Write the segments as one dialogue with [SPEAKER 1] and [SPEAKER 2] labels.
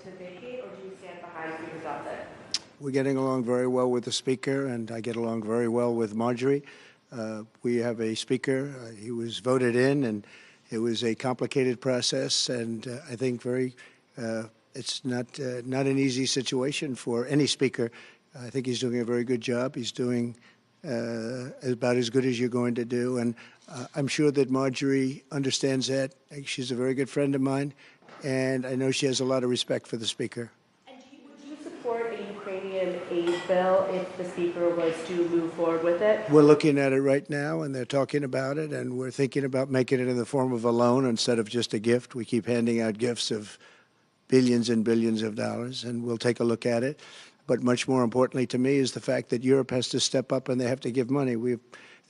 [SPEAKER 1] to vacate, or do you stand behind Speaker Johnson?
[SPEAKER 2] We're getting along very well with the Speaker, and I get along very well with Marjorie. We have a Speaker. He was voted in, and it was a complicated process, and I think it's not an easy situation for any Speaker. I think he's doing a very good job. He's doing about as good as you're going to do, and I'm sure that Marjorie understands that. She's a very good friend of mine, and I know she has a lot of respect for the Speaker.
[SPEAKER 1] And would you support a Ukrainian aid bill if the Speaker was to move forward with it?
[SPEAKER 2] We're looking at it right now, and they're talking about it, and we're thinking about making it in the form of a loan instead of just a gift. We keep handing out gifts of billions and billions of dollars, and we'll take a look at it. But much more importantly to me is the fact that Europe has to step up and they have to give money.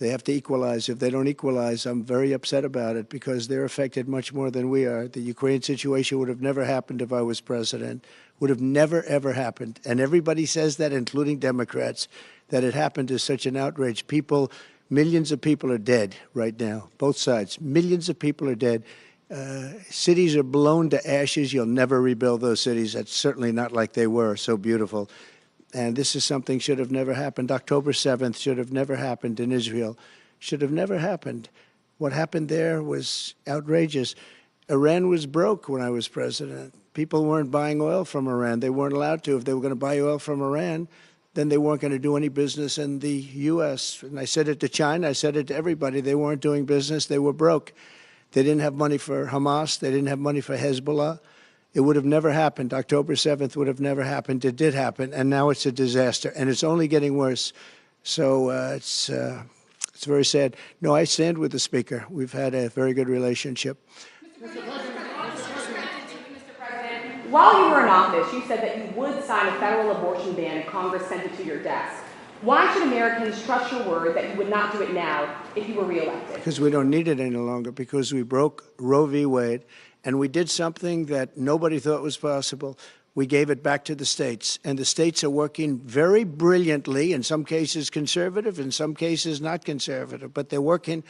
[SPEAKER 2] They have to equalize. If they don't equalize, I'm very upset about it because they're affected much more than we are. The Ukraine situation would have never happened if I was president, would have never, ever happened. And everybody says that, including Democrats, that it happened is such an outrage. Millions of people are dead right now, both sides. Millions of people are dead. Cities are blown to ashes. You'll never rebuild those cities. That's certainly not like they were, so beautiful. And this is something should have never happened. October 7th should have never happened in Israel. Should have never happened. What happened there was outrageous. Iran was broke when I was president. People weren't buying oil from Iran. They weren't allowed to. If they were going to buy oil from Iran, then they weren't going to do any business in the U.S. And I said it to China. I said it to everybody. They weren't doing business. They were broke. They didn't have money for Hamas. They didn't have money for Hezbollah. It would have never happened. October 7th would have never happened. It did happen, and now it's a disaster, and it's only getting worse. So it's very sad. No, I stand with the Speaker. We've had a very good relationship.
[SPEAKER 1] Mr. President, while you were in office, you said that you would sign a federal abortion ban if Congress sent it to your desk. Why should Americans trust your word that you would not do it now if you were reelected?
[SPEAKER 2] Because we don't need it any longer, because we broke Roe v. Wade, and we did something that nobody thought was possible. We gave it back to the states, and the states are working very brilliantly, in some cases conservative, in some cases not conservative, but they're working,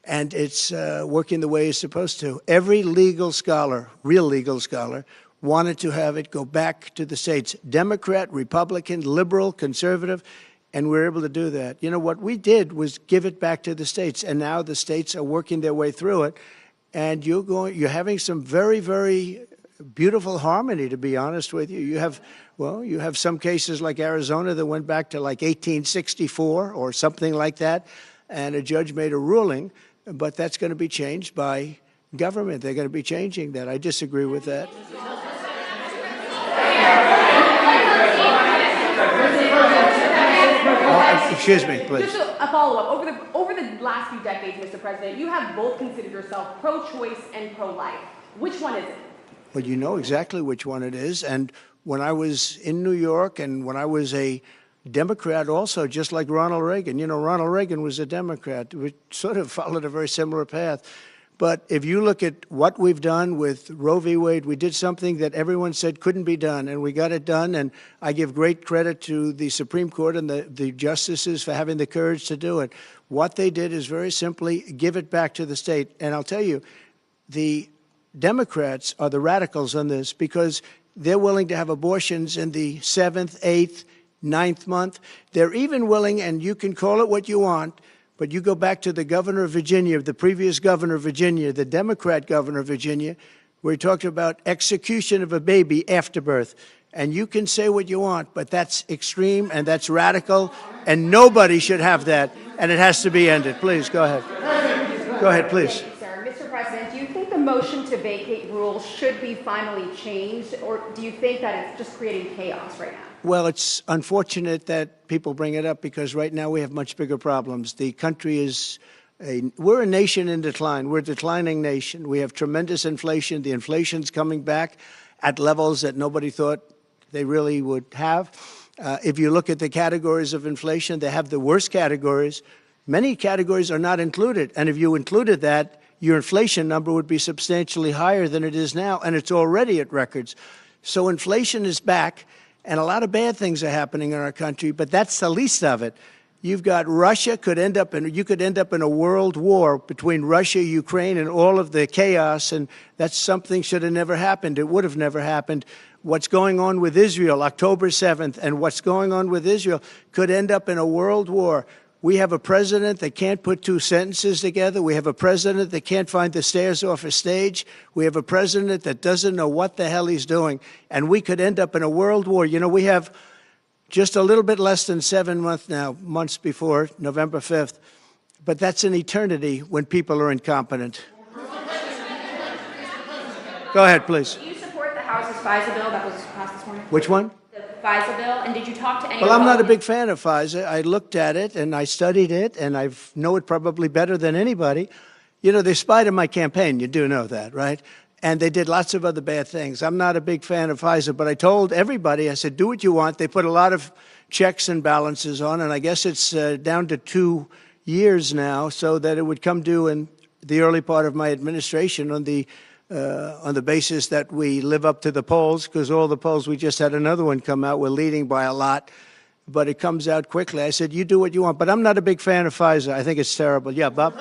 [SPEAKER 2] and it's working the way it's supposed to. Every legal scholar, real legal scholar, wanted to have it go back to the states, Democrat, Republican, liberal, conservative, and we're able to do that. You know, what we did was give it back to the states, and now the states are working their way through it. And you're having some very, very beautiful harmony, to be honest with you. You have some cases like Arizona that went back to like 1864 or something like that, and a judge made a ruling, but that's going to be changed by government. They're going to be changing that. I disagree with that. Excuse me, please.
[SPEAKER 1] Just a follow-up. Over the last few decades, Mr. President, you have both considered yourself pro-choice and pro-life. Which one is it?
[SPEAKER 2] Well, you know exactly which one it is. And when I was in New York and when I was a Democrat also, just like Ronald Reagan, you know, Ronald Reagan was a Democrat. We sort of followed a very similar path. But if you look at what we've done with Roe v. Wade, we did something that everyone said couldn't be done, and we got it done. And I give great credit to the Supreme Court and the justices for having the courage to do it. What they did is very simply give it back to the state. And I'll tell you, the Democrats are the radicals on this because they're willing to have abortions in the 7th, 8th, 9th month. They're even willing, and you can call it what you want, but you go back to the governor of Virginia, the previous governor of Virginia, the Democrat governor of Virginia, where he talked about execution of a baby after birth. And you can say what you want, but that's extreme and that's radical, and nobody should have that, and it has to be ended. Please, go ahead. Go ahead, please.
[SPEAKER 1] Thank you, sir. Mr. President, do you think the motion to vacate rule should be finally changed, or do you think that it's just creating chaos right now?
[SPEAKER 2] Well, it's unfortunate that people bring it up because right now we have much bigger problems. The country is we're a nation in decline. We're a declining nation. We have tremendous inflation. The inflation's coming back at levels that nobody thought they really would have. If you look at the categories of inflation, they have the worst categories. Many categories are not included. And if you included that, your inflation number would be substantially higher than it is now, and it's already at records. So inflation is back. And a lot of bad things are happening in our country, but that's the least of it. You've got Russia you could end up in a world war between Russia, Ukraine, and all of the chaos, and that's something should have never happened. It would have never happened. What's going on with Israel, October 7th, and what's going on with Israel could end up in a world war. We have a president that can't put two sentences together. We have a president that can't find the stairs off a stage. We have a president that doesn't know what the hell he's doing, and we could end up in a world war. You know, we have just a little bit less than 7 months before November 5th, but that's an eternity when people are incompetent. Go ahead, please.
[SPEAKER 1] Do you support the House's FISA bill that was passed this morning?
[SPEAKER 2] Which one?
[SPEAKER 1] The FISA bill, and did you talk to any?
[SPEAKER 2] Well, I'm not a big fan of FISA. I looked at it and I studied it, and I know it probably better than anybody. You know, they spied on my campaign. You do know that, right? And they did lots of other bad things. I'm not a big fan of FISA, but I told everybody, I said, do what you want. They put a lot of checks and balances on, and I guess it's down to 2 years now, so that it would come due in the early part of my administration on the basis that we live up to the polls, because all the polls, we just had another one come out, we're leading by a lot, but it comes out quickly. I said, you do what you want, but I'm not a big fan of FISA. I think it's terrible. Yeah, Bob?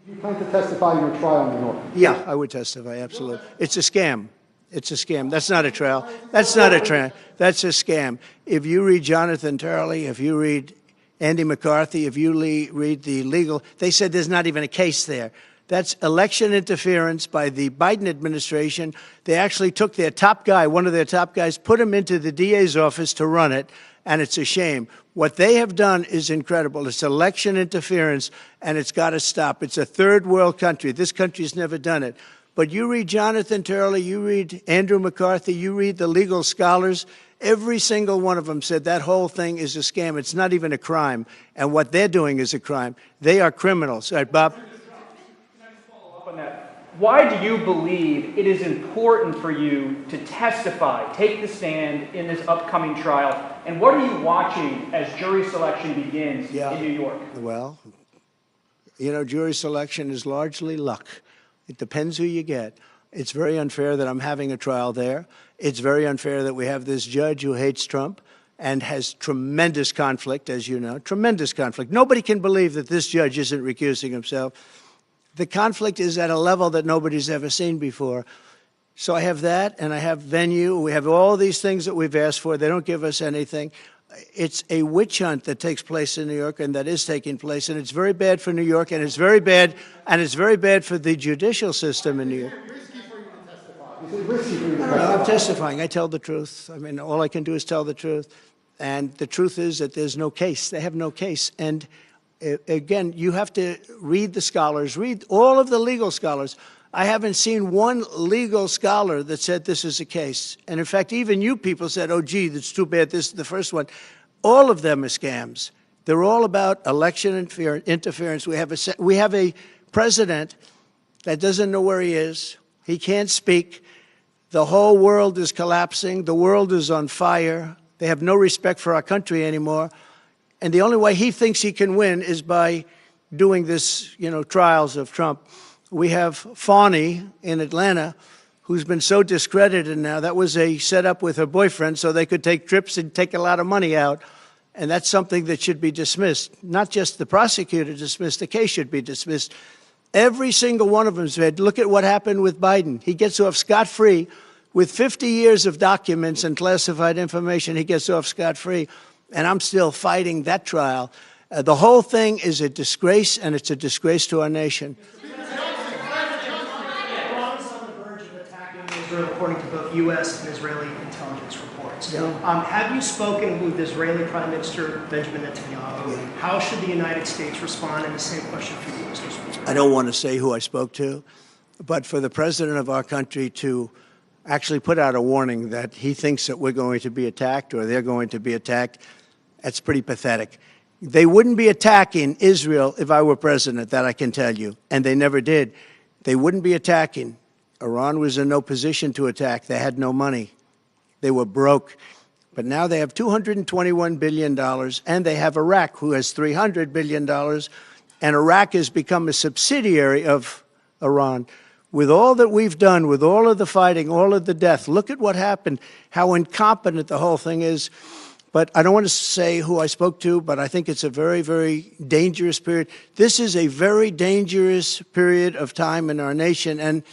[SPEAKER 3] You plan to testify in your trial in New York?
[SPEAKER 2] Yeah, I would testify, absolutely. It's a scam. It's a scam. That's not a trial. That's not a trial. That's a scam. If you read Jonathan Turley, if you read Andy McCarthy, if you read the legal, they said there's not even a case there. That's election interference by the Biden administration. They actually took their top guy, one of their top guys, put him into the DA's office to run it, and it's a shame. What they have done is incredible. It's election interference, and it's got to stop. It's a third world country. This country's never done it. But you read Jonathan Turley, you read Andrew McCarthy, you read the legal scholars, every single one of them said that whole thing is a scam. It's not even a crime. And what they're doing is a crime. They are criminals. All right, Bob?
[SPEAKER 4] Can I just follow up on that? Why do you believe it is important for you to testify, take the stand in this upcoming trial? And what are you watching as jury selection begins in New York?
[SPEAKER 2] Well, you know, jury selection is largely luck. It depends who you get. It's very unfair that I'm having a trial there. It's very unfair that we have this judge who hates Trump and has tremendous conflict, as you know, tremendous conflict. Nobody can believe that this judge isn't recusing himself. The conflict is at a level that nobody's ever seen before. So I have that, and I have venue. We have all these things that we've asked for. They don't give us anything. It's a witch hunt that takes place in New York, and that is taking place, and it's very bad for New York, and it's very bad for the judicial system in New York. No, I'm testifying. I tell the truth. I mean, all I can do is tell the truth, and the truth is that there's no case. They have no case, and again, you have to read the scholars, read all of the legal scholars. I haven't seen one legal scholar that said this is a case. And in fact, even you people said, oh, gee, that's too bad, this is the first one. All of them are scams. They're all about election interference. We have a president that doesn't know where he is. He can't speak. The whole world is collapsing. The world is on fire. They have no respect for our country anymore. And the only way he thinks he can win is by doing this, you know, trials of Trump. We have Fawny in Atlanta, who's been so discredited now. That was a setup with her boyfriend so they could take trips and take a lot of money out. And that's something that should be dismissed. Not just the prosecutor dismissed, the case should be dismissed. Every single one of them said, look at what happened with Biden. He gets off scot-free. With 50 years of documents and classified information, he gets off scot-free. And I'm still fighting that trial. The whole thing is a disgrace, and it's a disgrace to our nation.
[SPEAKER 5] According to both U.S. and Israeli intelligence reports. Have you spoken with Israeli Prime Minister Benjamin Netanyahu? How should the United States respond? And the same question for you, Mr. Speaker.
[SPEAKER 2] I don't want to say who I spoke to, but for the president of our country to actually put out a warning that he thinks that we're going to be attacked or they're going to be attacked, that's pretty pathetic. They wouldn't be attacking Israel if I were president, that I can tell you, and they never did. They wouldn't be attacking. Iran was in no position to attack. They had no money. They were broke. But now they have $221 billion, and they have Iraq, who has $300 billion, and Iraq has become a subsidiary of Iran. With all that we've done, with all of the fighting, all of the death, look at what happened, how incompetent the whole thing is. But I don't want to say who I spoke to, but I think it's a very, very dangerous period. This is a very dangerous period of time in our nation, and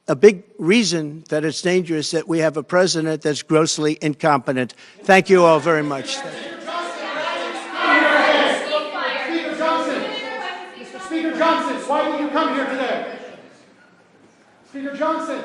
[SPEAKER 2] a big reason that it's dangerous that we have a president that's grossly incompetent. Thank you all very much.
[SPEAKER 3] Speaker Johnson, why did you come here today? Speaker Johnson.